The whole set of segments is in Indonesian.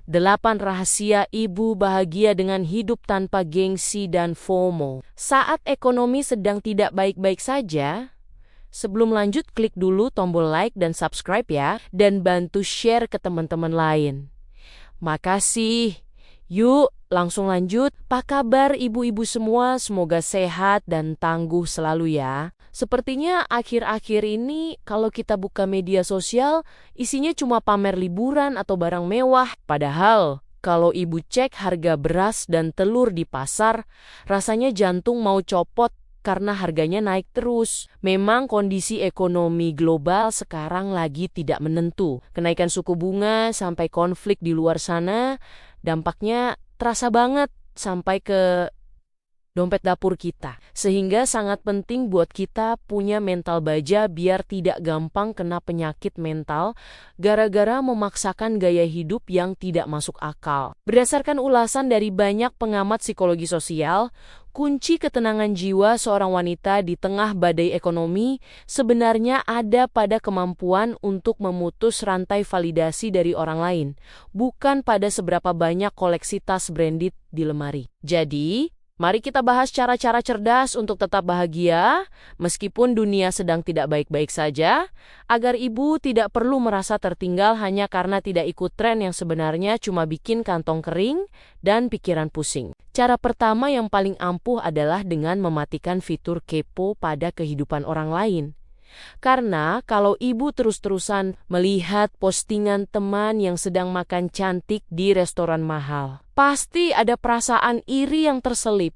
8 rahasia ibu bahagia dengan hidup tanpa gengsi dan FOMO. Saat ekonomi sedang tidak baik-baik saja, sebelum lanjut klik dulu tombol like dan subscribe ya, dan bantu share ke teman-teman lain. Makasih. Yuk, langsung lanjut. Apa kabar ibu-ibu semua? Semoga sehat dan tangguh selalu ya. Sepertinya akhir-akhir ini kalau kita buka media sosial, isinya cuma pamer liburan atau barang mewah. Padahal, kalau ibu cek harga beras dan telur di pasar, rasanya jantung mau copot karena harganya naik terus. Memang kondisi ekonomi global sekarang lagi tidak menentu. Kenaikan suku bunga sampai konflik di luar sana, dampaknya terasa banget sampai ke dompet dapur kita. Sehingga sangat penting buat kita punya mental baja biar tidak gampang kena penyakit mental gara-gara memaksakan gaya hidup yang tidak masuk akal. Berdasarkan ulasan dari banyak pengamat psikologi sosial, kunci ketenangan jiwa seorang wanita di tengah badai ekonomi sebenarnya ada pada kemampuan untuk memutus rantai validasi dari orang lain, bukan pada seberapa banyak koleksi tas branded di lemari. Jadi, mari kita bahas cara-cara cerdas untuk tetap bahagia meskipun dunia sedang tidak baik-baik saja, agar ibu tidak perlu merasa tertinggal hanya karena tidak ikut tren yang sebenarnya cuma bikin kantong kering dan pikiran pusing. Cara pertama yang paling ampuh adalah dengan mematikan fitur kepo pada kehidupan orang lain. Karena kalau ibu terus-terusan melihat postingan teman yang sedang makan cantik di restoran mahal, pasti ada perasaan iri yang terselip.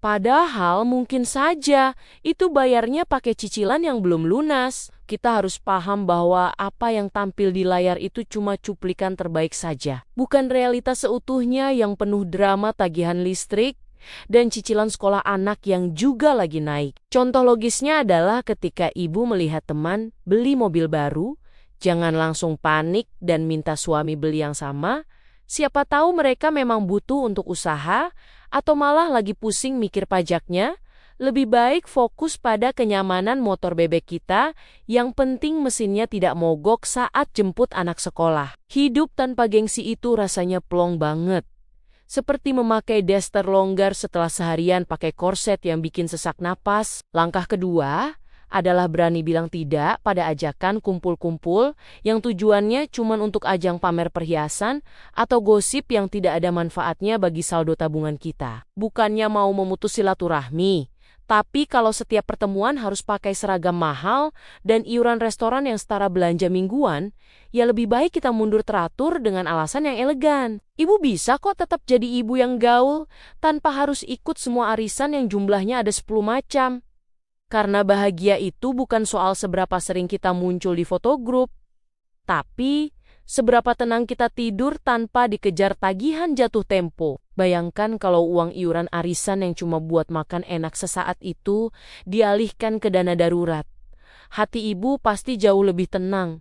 Padahal mungkin saja itu bayarnya pakai cicilan yang belum lunas. Kita harus paham bahwa apa yang tampil di layar itu cuma cuplikan terbaik saja. Bukan realitas seutuhnya yang penuh drama tagihan listrik dan cicilan sekolah anak yang juga lagi naik. Contoh logisnya adalah ketika ibu melihat teman beli mobil baru, jangan langsung panik dan minta suami beli yang sama. Siapa tahu mereka memang butuh untuk usaha atau malah lagi pusing mikir pajaknya. Lebih baik fokus pada kenyamanan motor bebek kita, yang penting mesinnya tidak mogok saat jemput anak sekolah. Hidup tanpa gengsi itu rasanya plong banget. Seperti memakai daster longgar setelah seharian pakai korset yang bikin sesak napas. Langkah kedua adalah berani bilang tidak pada ajakan kumpul-kumpul yang tujuannya cuma untuk ajang pamer perhiasan atau gosip yang tidak ada manfaatnya bagi saldo tabungan kita. Bukannya mau memutus silaturahmi, tapi kalau setiap pertemuan harus pakai seragam mahal dan iuran restoran yang setara belanja mingguan, ya lebih baik kita mundur teratur dengan alasan yang elegan. Ibu bisa kok tetap jadi ibu yang gaul tanpa harus ikut semua arisan yang jumlahnya ada 10 macam. Karena bahagia itu bukan soal seberapa sering kita muncul di foto grup, tapi seberapa tenang kita tidur tanpa dikejar tagihan jatuh tempo. Bayangkan kalau uang iuran arisan yang cuma buat makan enak sesaat itu dialihkan ke dana darurat. Hati ibu pasti jauh lebih tenang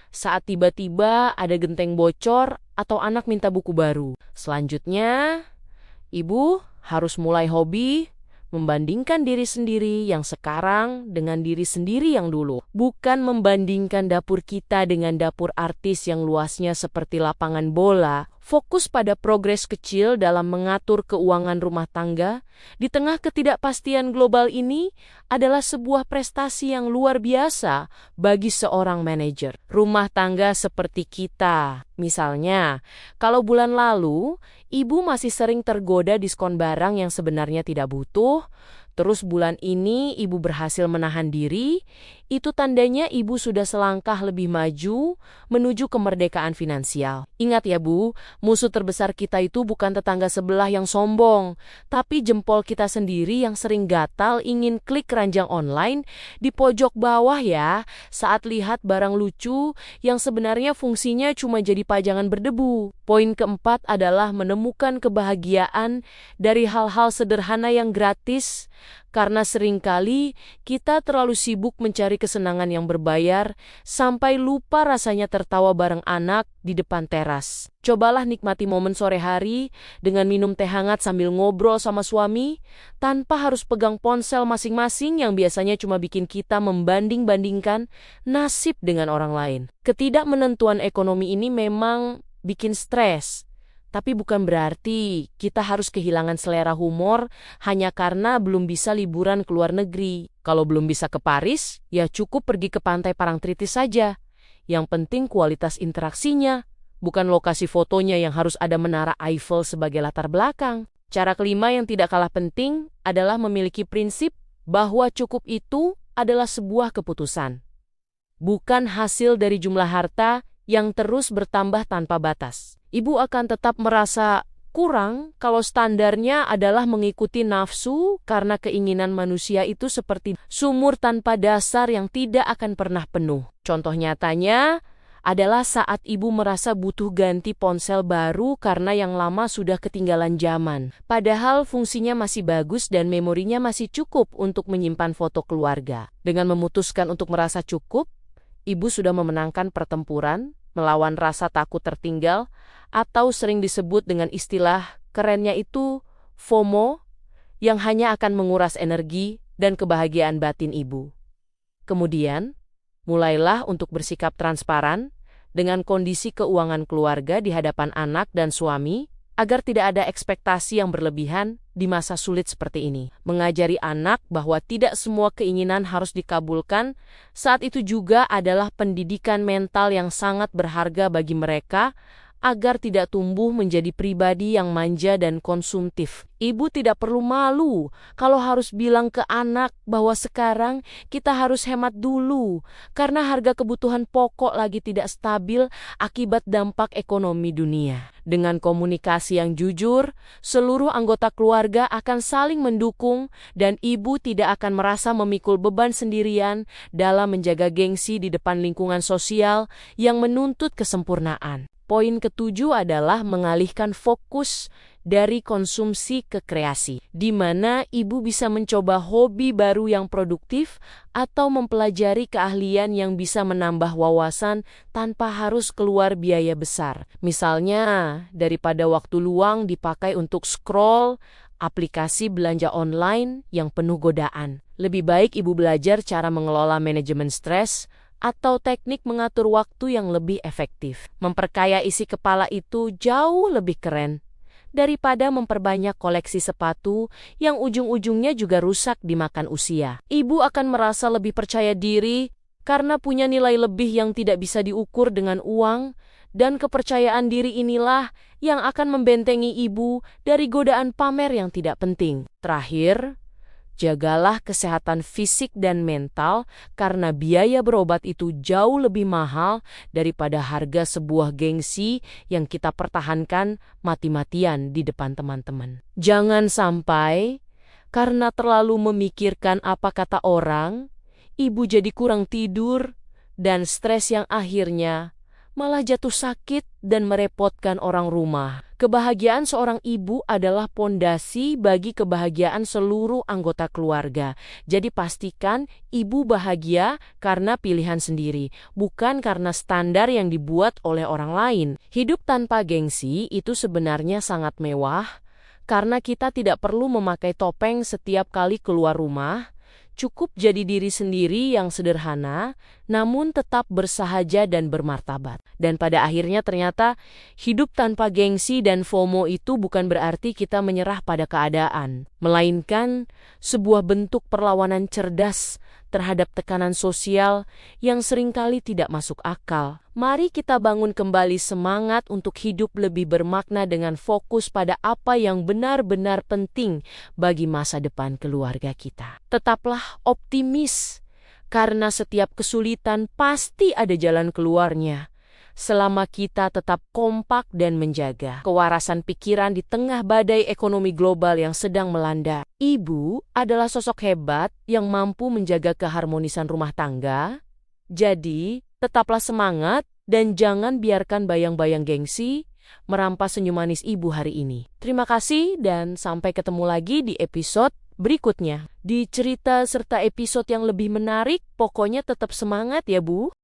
saat tiba-tiba ada genteng bocor atau anak minta buku baru. Selanjutnya, ibu harus mulai hobi membandingkan diri sendiri yang sekarang dengan diri sendiri yang dulu. Bukan membandingkan dapur kita dengan dapur artis yang luasnya seperti lapangan bola. Fokus pada progres kecil dalam mengatur keuangan rumah tangga di tengah ketidakpastian global ini adalah sebuah prestasi yang luar biasa bagi seorang manajer rumah tangga seperti kita. Misalnya, kalau bulan lalu ibu masih sering tergoda diskon barang yang sebenarnya tidak butuh, terus bulan ini ibu berhasil menahan diri, itu tandanya ibu sudah selangkah lebih maju menuju kemerdekaan finansial. Ingat ya Bu, musuh terbesar kita itu bukan tetangga sebelah yang sombong, tapi jempol kita sendiri yang sering gatal ingin klik keranjang online di pojok bawah ya, saat lihat barang lucu yang sebenarnya fungsinya cuma jadi pajangan berdebu. Poin keempat adalah menemukan kebahagiaan dari hal-hal sederhana yang gratis, karena seringkali kita terlalu sibuk mencari kesenangan yang berbayar sampai lupa rasanya tertawa bareng anak di depan teras. Cobalah nikmati momen sore hari dengan minum teh hangat sambil ngobrol sama suami tanpa harus pegang ponsel masing-masing yang biasanya cuma bikin kita membanding-bandingkan nasib dengan orang lain. Ketidakmenentuan ekonomi ini memang bikin stres. Tapi bukan berarti kita harus kehilangan selera humor hanya karena belum bisa liburan ke luar negeri. Kalau belum bisa ke Paris, ya cukup pergi ke pantai Parangtritis saja. Yang penting kualitas interaksinya, bukan lokasi fotonya yang harus ada menara Eiffel sebagai latar belakang. Cara kelima yang tidak kalah penting adalah memiliki prinsip bahwa cukup itu adalah sebuah keputusan. Bukan hasil dari jumlah harta yang terus bertambah tanpa batas. Ibu akan tetap merasa kurang kalau standarnya adalah mengikuti nafsu karena keinginan manusia itu seperti sumur tanpa dasar yang tidak akan pernah penuh. Contoh nyatanya adalah saat ibu merasa butuh ganti ponsel baru karena yang lama sudah ketinggalan zaman. Padahal fungsinya masih bagus dan memorinya masih cukup untuk menyimpan foto keluarga. Dengan memutuskan untuk merasa cukup, ibu sudah memenangkan pertempuran melawan rasa takut tertinggal, atau sering disebut dengan istilah kerennya itu FOMO, yang hanya akan menguras energi dan kebahagiaan batin ibu. Kemudian, mulailah untuk bersikap transparan dengan kondisi keuangan keluarga di hadapan anak dan suami, agar tidak ada ekspektasi yang berlebihan di masa sulit seperti ini. Mengajari anak bahwa tidak semua keinginan harus dikabulkan, saat itu juga adalah pendidikan mental yang sangat berharga bagi mereka, agar tidak tumbuh menjadi pribadi yang manja dan konsumtif. Ibu tidak perlu malu kalau harus bilang ke anak bahwa sekarang kita harus hemat dulu karena harga kebutuhan pokok lagi tidak stabil akibat dampak ekonomi dunia. Dengan komunikasi yang jujur, seluruh anggota keluarga akan saling mendukung dan ibu tidak akan merasa memikul beban sendirian dalam menjaga gengsi di depan lingkungan sosial yang menuntut kesempurnaan. Poin ketujuh adalah mengalihkan fokus dari konsumsi ke kreasi, di mana ibu bisa mencoba hobi baru yang produktif atau mempelajari keahlian yang bisa menambah wawasan tanpa harus keluar biaya besar. Misalnya, daripada waktu luang dipakai untuk scroll aplikasi belanja online yang penuh godaan. Lebih baik ibu belajar cara mengelola manajemen stres atau teknik mengatur waktu yang lebih efektif. Memperkaya isi kepala itu jauh lebih keren daripada memperbanyak koleksi sepatu yang ujung-ujungnya juga rusak dimakan usia. Ibu akan merasa lebih percaya diri karena punya nilai lebih yang tidak bisa diukur dengan uang, dan kepercayaan diri inilah yang akan membentengi ibu dari godaan pamer yang tidak penting. Terakhir, jagalah kesehatan fisik dan mental karena biaya berobat itu jauh lebih mahal daripada harga sebuah gengsi yang kita pertahankan mati-matian di depan teman-teman. Jangan sampai karena terlalu memikirkan apa kata orang, ibu jadi kurang tidur dan stres yang akhirnya malah jatuh sakit dan merepotkan orang rumah. Kebahagiaan seorang ibu adalah pondasi bagi kebahagiaan seluruh anggota keluarga. Jadi pastikan ibu bahagia karena pilihan sendiri, bukan karena standar yang dibuat oleh orang lain. Hidup tanpa gengsi itu sebenarnya sangat mewah, karena kita tidak perlu memakai topeng setiap kali keluar rumah. Cukup jadi diri sendiri yang sederhana, namun tetap bersahaja dan bermartabat. Dan pada akhirnya ternyata hidup tanpa gengsi dan FOMO itu bukan berarti kita menyerah pada keadaan, melainkan sebuah bentuk perlawanan cerdas terhadap tekanan sosial yang seringkali tidak masuk akal. Mari kita bangun kembali semangat untuk hidup lebih bermakna dengan fokus pada apa yang benar-benar penting bagi masa depan keluarga kita. Tetaplah optimis, karena setiap kesulitan pasti ada jalan keluarnya. Selama kita tetap kompak dan menjaga kewarasan pikiran di tengah badai ekonomi global yang sedang melanda. Ibu adalah sosok hebat yang mampu menjaga keharmonisan rumah tangga. Jadi, tetaplah semangat dan jangan biarkan bayang-bayang gengsi merampas senyum manis ibu hari ini. Terima kasih dan sampai ketemu lagi di episode berikutnya. Di cerita serta episode yang lebih menarik, pokoknya tetap semangat ya Bu.